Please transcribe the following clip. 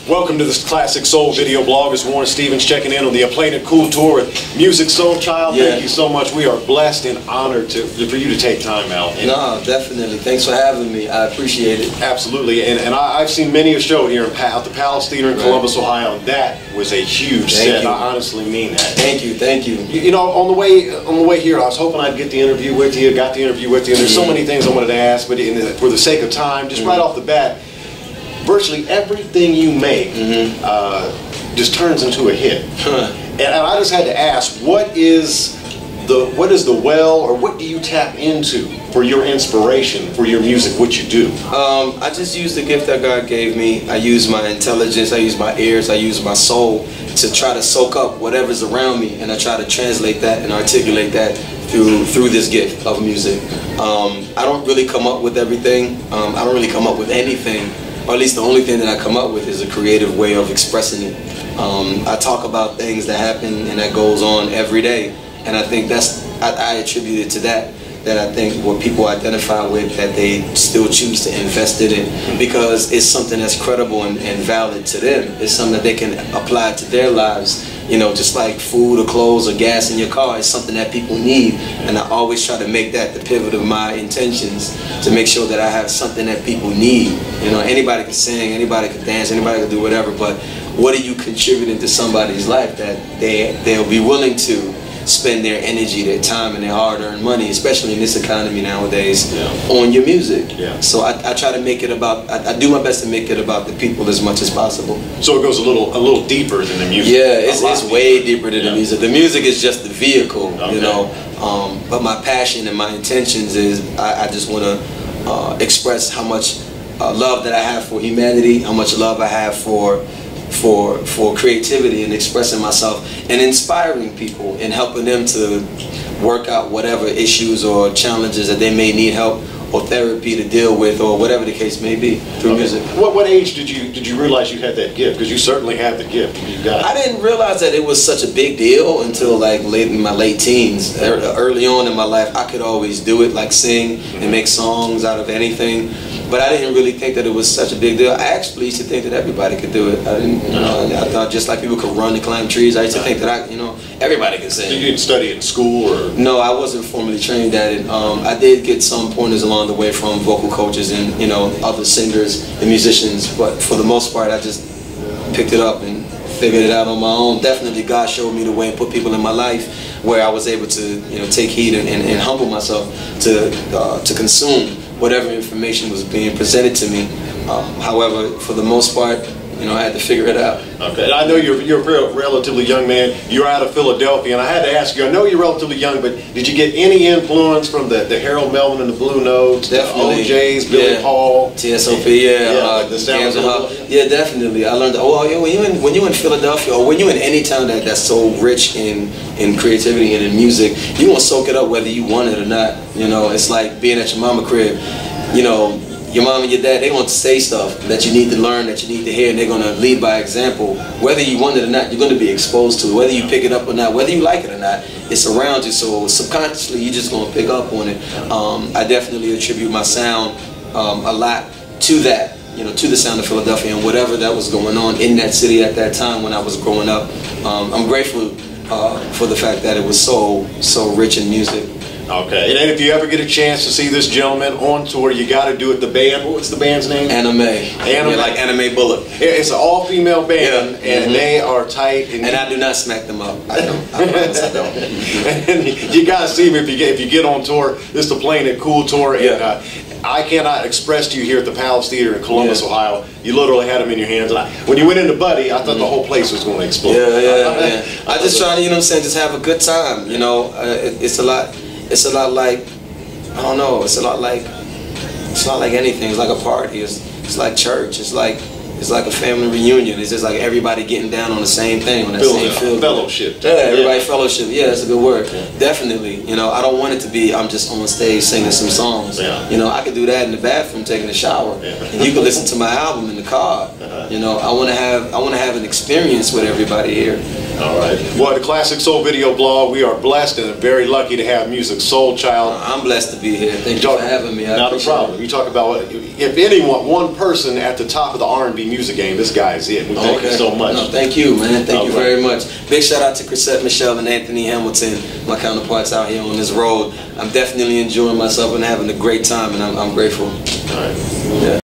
Welcome to this classic soul video blog. It's Warren Stevens checking in on the Playing It Cool tour with Musiq Soulchild. Thank you so much. We are blessed and honored for you to take time out. No, definitely. Thanks for having me. I appreciate it. Absolutely. And I've seen many a show here at the Palace Theater in Columbus, Ohio. And that was a huge set. I honestly mean that. Thank you. Thank you. You know, on the way here, I was hoping I'd get the interview with you. Got the interview with you. And there's so many things I wanted to ask, but for the sake of time, just right off the bat, virtually everything you make just turns into a hit. And I just had to ask, what is the well, or what do you tap into for your inspiration for your music, what you do? I just use the gift that God gave me. I use my intelligence, I use my ears, I use my soul to try to soak up whatever's around me, and I try to translate that and articulate that through this gift of music. I don't really come up with everything. I don't really come up with anything. Or at least the only thing that I come up with is a creative way of expressing it. I talk about things that happen and that goes on every day, and I think I attribute it to that I think what people identify with, that they still choose to invest in it because it's something that's credible and valid to them. It's something that they can apply to their lives. You know, just like food or clothes or gas in your car, it's something that people need, and I always try to make that the pivot of my intentions, to make sure that I have something that people need. You know, anybody can sing, anybody can dance, anybody can do whatever, but what are you contributing to somebody's life that they'll be willing to spend their energy, their time, and their hard-earned money, especially in this economy nowadays, on your music. So I try to make it about, I do my best to make it about the people as much as possible. So it goes a little deeper than the music. Yeah, it's way deeper than the music. The music is just the vehicle, you know. But my passion and my intentions is I just want to express how much love that I have for humanity, how much love I have for creativity and expressing myself and inspiring people and helping them to work out whatever issues or challenges that they may need help or therapy to deal with, or whatever the case may be, through music. What age did you realize you had that gift? Because you certainly have the gift. You got it. I didn't realize that it was such a big deal until like in my late teens. Early on in my life, I could always do it, like sing and make songs out of anything. But I didn't really think that it was such a big deal. I actually used to think that everybody could do it. I didn't, you know, I thought just like people could run and climb trees, I used to think that everybody could sing. So you didn't study it in school, or? No, I wasn't formally trained at it. I did get some pointers along the way from vocal coaches and other singers and musicians, but for the most part, I just picked it up and figured it out on my own. Definitely, God showed me the way and put people in my life where I was able to take heed and humble myself to consume whatever information was being presented to me. However, for the most part, I had to figure it out. Okay, I know you're a relatively young man. You're out of Philadelphia, and I had to ask you, I know you're relatively young, but did you get any influence from the Harold Melvin and the Blue Notes, definitely, the OJs, Billy Paul, TSOP, the sounds of yeah, definitely. I learned that. Oh, when you're in Philadelphia, or when you're in any town that's so rich in creativity and in music, you gonna soak it up whether you want it or not. It's like being at your mama crib. Your mom and your dad, they want to say stuff that you need to learn, that you need to hear, and they're going to lead by example. Whether you want it or not, you're going to be exposed to it. Whether you pick it up or not, whether you like it or not, it's around you. So subconsciously, you're just going to pick up on it. I definitely attribute my sound a lot to that, to the sound of Philadelphia and whatever that was going on in that city at that time when I was growing up. I'm grateful for the fact that it was so rich in music. Okay, and if you ever get a chance to see this gentleman on tour, you got to do it. The band, what's the band's name? Anime. Yeah, like Anime Bullet. It's an all-female band, and they are tight. And I do not smack them up. I don't. I promise I don't. And you got to see them if you get on tour. This is the Playing It Cool tour, and I cannot express to you here at the Palace Theater in Columbus, Ohio. You literally had them in your hands. And when you went into Buddy, I thought the whole place was going to explode. Yeah. I just try to, just have a good time. It's a lot like, I don't know, it's not like anything. It's like a party. It's like church. It's like a family reunion. It's just like everybody getting down on the same thing, on that same field. Fellowship. Yeah, everybody fellowship. Yeah, that's a good word. Definitely. I don't want it to be I'm just on stage singing some songs. I could do that in the bathroom taking a shower. And you can listen to my album in the car. I want to have an experience with everybody here. All right. Well, the Classic Soul Video Blog, we are blessed and very lucky to have Musiq Soulchild. I'm blessed to be here. Thank you for having me. Not a problem. You talk about, if anyone, one person at the top of the R&B music game, this guy is it. We thank you so much. No, thank you, man. Thank you very much. Big shout out to Chrisette Michelle and Anthony Hamilton, my counterparts out here on this road. I'm definitely enjoying myself and having a great time, and I'm grateful. All right. Yeah.